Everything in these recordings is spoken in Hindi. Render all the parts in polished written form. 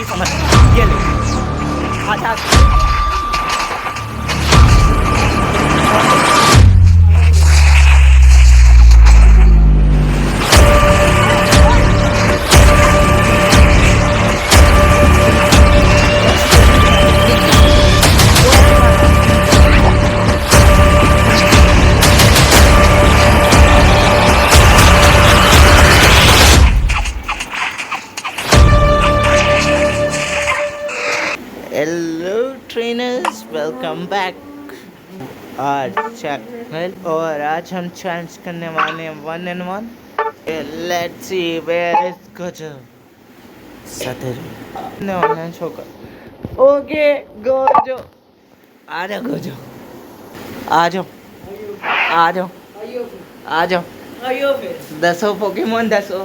की समझ, ये ले आजा। Hello trainers, welcome back our channel. और आज हम चैलेंज करने वाले हैं 1 and 1। Let's see where is Gojo सदर ऑनलाइन शो कर। ओके गोजो, आ जाओ गोजो, आ जाओ आ जाओ आ जाओ। दसो पोकेमोन दसो,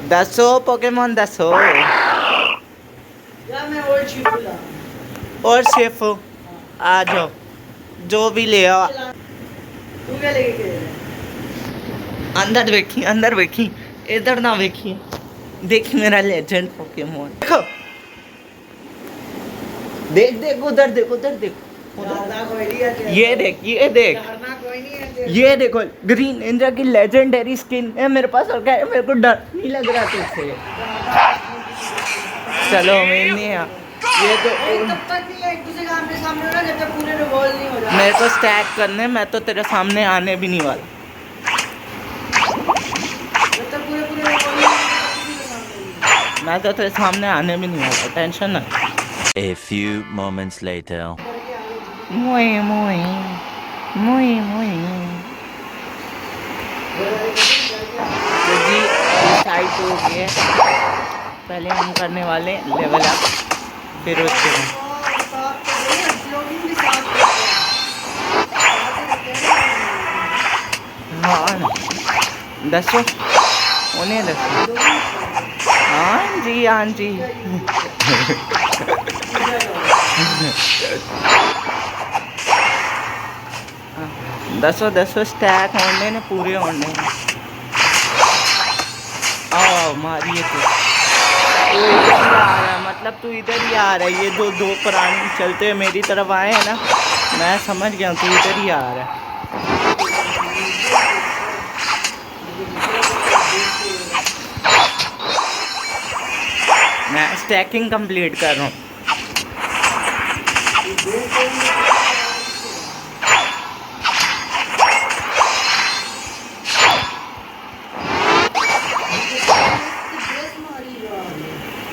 दसो पोकेमोन दसो। और शेफो आ जाओ, जो भी ले आओ। तू क्या लेके गया? अंदर देखी, इधर ना देखी। देख मेरा लेजेंड पोकेमोन, देखो देख देख उधर देख, उधर देख, ये देख ये देख, ये देखो ग्रीन इंद्रा की लेजेंडरी स्किन है मेरे पास। और क्या है, मेरे को डर नहीं लग रहा तुझसे। चलो मैंने ये तो तब तक नहीं एक दूसरे का आमने सामने होना जब तक पूरे रिवॉल्व नहीं हो जाते। मेरे को स्टैक करने, मैं तो तेरे सामने आने भी नहीं वाला। जब तक पूरे पूरे रिवॉल्व नहीं होते मैं तो तेरे सामने आने भी नहीं वाला, टेंशन ना। A few moments later. मोए मोए मोए मोए तो जी डिसाइड हो गया। पहले हम करने वाले लेवल अप, फिर उसके बाद हाँ ना दसो उन्हें दसो। हाँ जी हाँ जी दसो दसो स्टैक होने ने पूरे होने। आओ मारिए तू इधर ही आ रहा है, मतलब तू इधर ही आ रहा है। ये दो प्राणी चलते हुए मेरी तरफ आए हैं ना, मैं समझ गया तू इधर ही आ रहा है। मैं स्टैकिंग कंप्लीट कर रहा हूँ।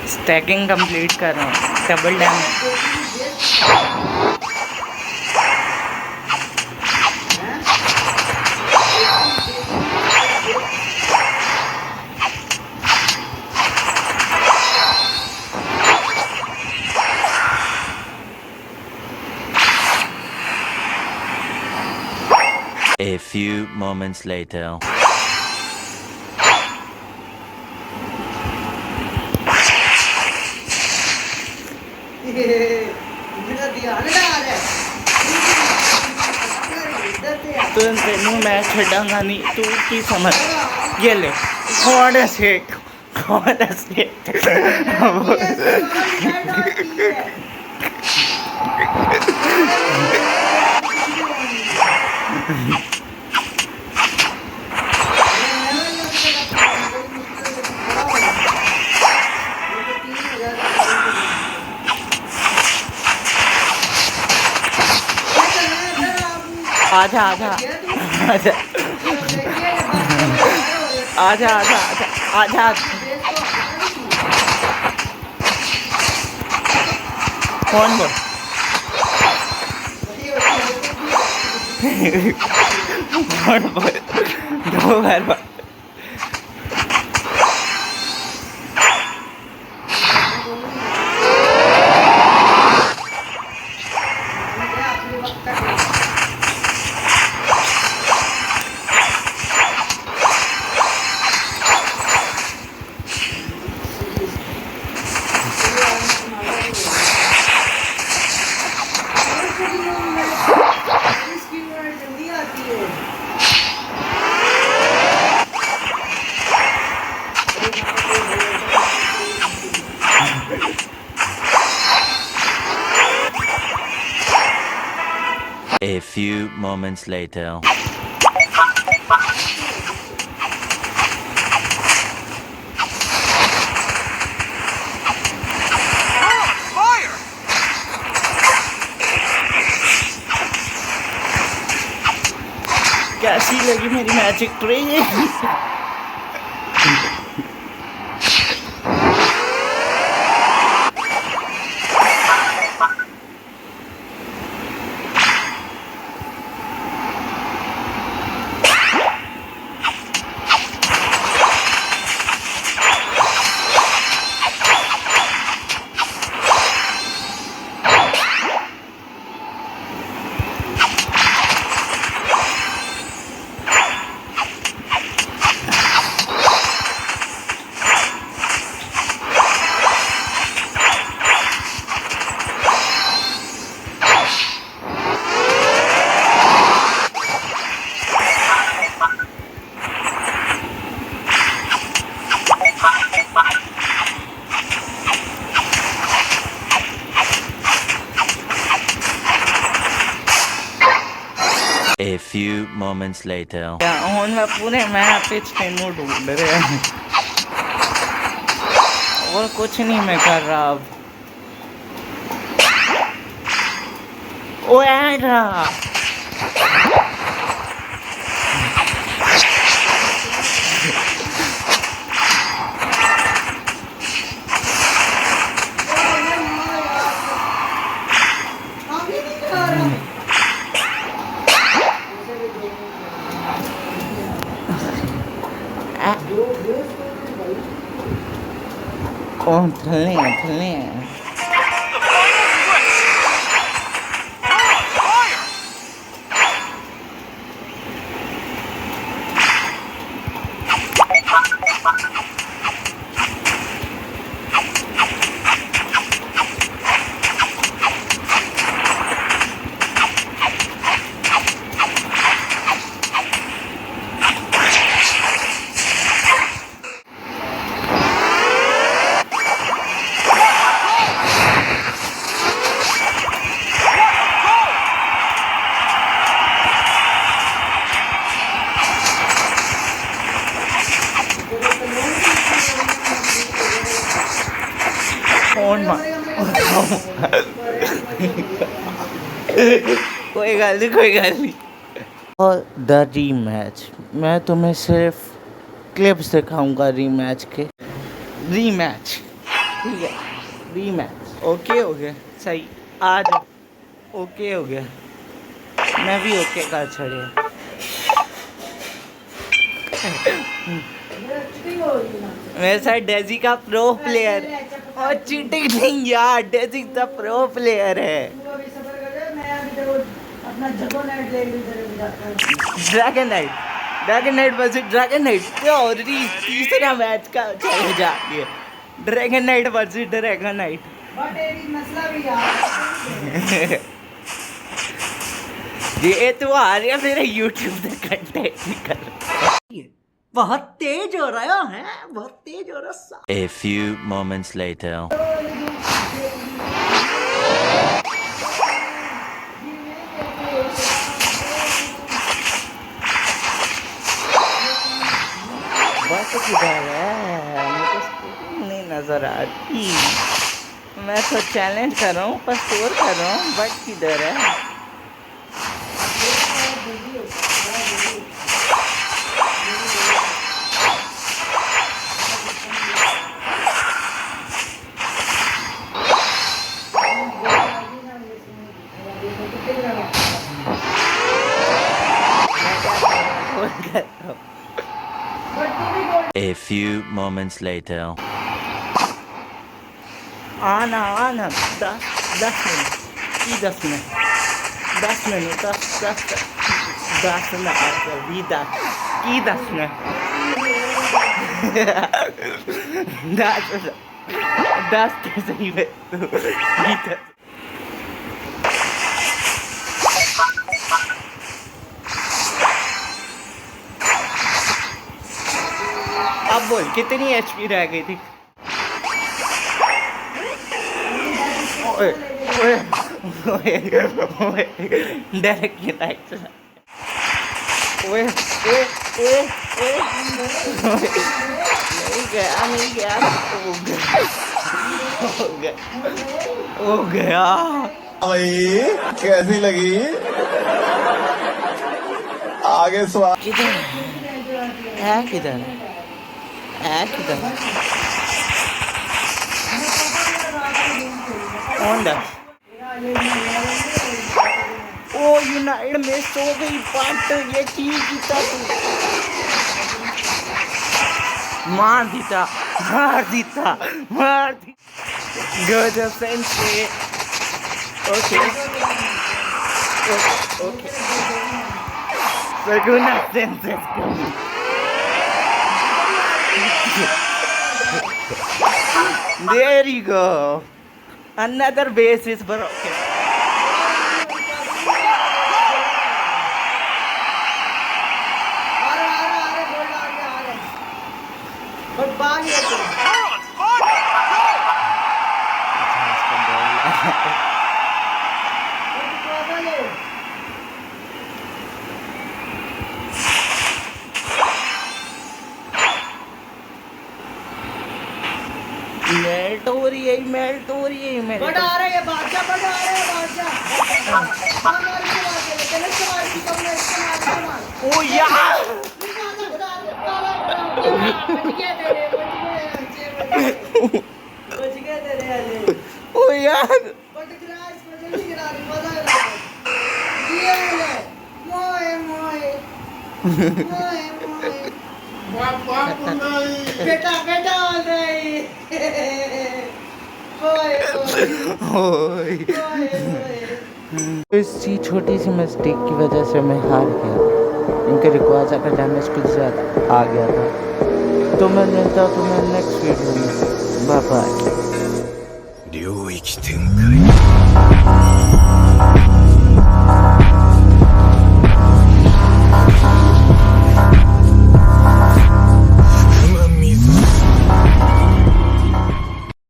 स्टैकिंग कंप्लीट कर रहा हूँ, double damage. A few moments later. मेरा ध्यान ना आ रहा है। तेनू मैं छड़ांगा नहीं, तू की समझ। ये ले कौन से आजा आजा आजा आजा आजा आजा। कौन बोल कौन बोल दो बार A few moments later. कैसी लगी मेरी magic trick? A few moments later. ਹੁਣ मैं पूरे मैप पे स्टेनो ढूंढ रहा हूँ और कुछ नहीं मैं कर रहा अब। ओ रहा आगे नहीं जा रहा। ओ थलने फोन कोई गल नहीं। और द रीमैच, मैं तुम्हें सिर्फ क्लिप्स दिखाऊंगा रीमैच के। रीमैच ठीक है, रीमैच ओके हो गया सही। आज ओके हो गया, मैं भी ओके कर छड़िया। मेरे साथ डेजी का प्रो प्लेयर और चीटिंग नहीं यार, डेजी द प्रो प्लेयर है। तू अभी सफर कर जा, मैं अभी तेरे को अपना जगो नाइट ले लूं तेरे को जाता हूं। Dragon night versus dragon night already तीसरा मैच का चले जाती है। Dragon night versus dragon night. But एक मसला भी यार, ये तो आ रहा मेरा यूट्यूब पे कंटेंट निकल। बहुत तेज हो रहा है, बहुत तेज हो रहा। A few moments later. बस किधर है, मुझे स्क्रीन नहीं नजर आती। मैं तो चैलेंज कर रहा हूँ, पर स्कोर कर रहा हूँ, बट किधर है? A few moments later. आना 10 मिनट की 10 मिनट 10 मिनट 10 मिनट अभी 10 की 10 मिनट 10 तो सही है की 10। अब बोल कितनी एचपी रह गई थी? ओए ओए डायरेक्ट की लाइट चला। ओए ओए ओए ओए नहीं गया हो गया। भाई कैसी लगी? आगे सवाल। किधर है किधर है किधर ऑन द ओ यूनाइटेड में सो गई बट ये चीज जीता तू मार दीता गजब sensei. Okay okay Segunda sense. There you go. Another base is broken. Melt हो रही है बड़ा आ रहा है बादशाह, बड़ा आ रहा है बादशाह। ओ यार बच गए तेरे आले। ओ यार बट गिरा इसको जल्दी गिरा दे, मजा आ रहा है। ये ले मोए मोए बेटा बेटा हो गई। इस छोटी सी मिस्टेक की वजह से मैं हार गया। इनके रिक्वायर्स का डैमेज कुछ ज़्यादा आ गया था। तो मैं मिलता हूँ तुम्हें नेक्स्ट वीडियो में। Bye bye.